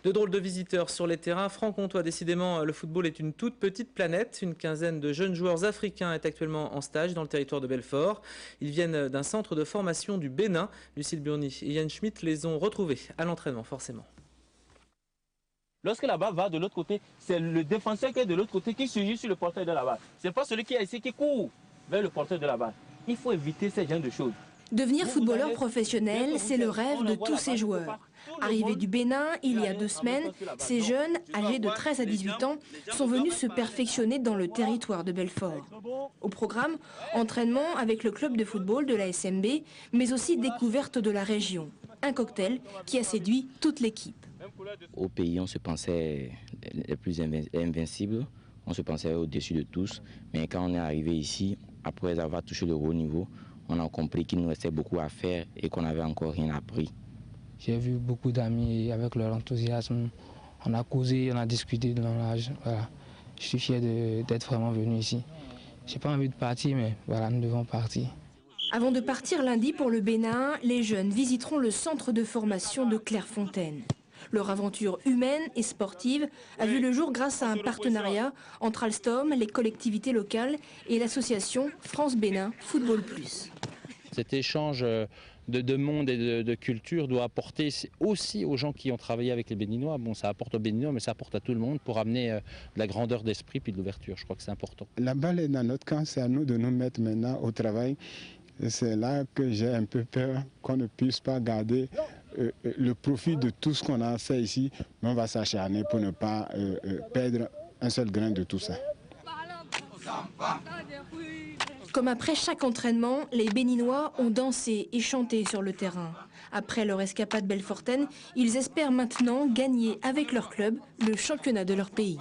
De drôles de visiteurs sur les terrains franc-comtois. Décidément, le football est une toute petite planète. Une quinzaine de jeunes joueurs africains est actuellement en stage dans le territoire de Belfort. Ils viennent d'un centre de formation du Bénin. Lucille Burny et Yann Schmitt les ont retrouvés à l'entraînement, forcément. Lorsque la balle va de l'autre côté, c'est le défenseur qui est de l'autre côté qui surgit sur le porteur de la balle. Ce n'est pas celui qui est ici qui court vers le porteur de la balle. Il faut éviter ce genre de choses. Devenir footballeur professionnel, c'est le rêve de tous ces joueurs. Arrivés du Bénin il y a 2 semaines, ces jeunes, âgés de 13 à 18 ans, sont venus se perfectionner dans le territoire de Belfort. Au programme, entraînement avec le club de football de la SMB, mais aussi découverte de la région. Un cocktail qui a séduit toute l'équipe. Au pays, on se pensait les plus invincibles, on se pensait au-dessus de tous, mais quand on est arrivé ici, après avoir touché le haut niveau, on a compris qu'il nous restait beaucoup à faire et qu'on n'avait encore rien appris. J'ai vu beaucoup d'amis avec leur enthousiasme. On a causé, on a discuté dans l'âge. Voilà. Je suis fier d'être vraiment venu ici. Je n'ai pas envie de partir, mais voilà, nous devons partir. Avant de partir lundi pour le Bénin, les jeunes visiteront le centre de formation de Clairefontaine. Leur aventure humaine et sportive a vu le jour grâce à un partenariat entre Alstom, les collectivités locales et l'association France-Bénin Football Plus. Cet échange de monde et de culture doit apporter aussi aux gens qui ont travaillé avec les Béninois. Bon, ça apporte aux Béninois, mais ça apporte à tout le monde pour amener de la grandeur d'esprit puis de l'ouverture. Je crois que c'est important. La balle est dans notre camp, c'est à nous de nous mettre maintenant au travail. C'est là que j'ai un peu peur qu'on ne puisse pas garder le profit de tout ce qu'on a fait ici. Mais on va s'acharner pour ne pas perdre un seul grain de tout ça. Comme après chaque entraînement, les Béninois ont dansé et chanté sur le terrain. Après leur escapade belfortaine, ils espèrent maintenant gagner avec leur club le championnat de leur pays.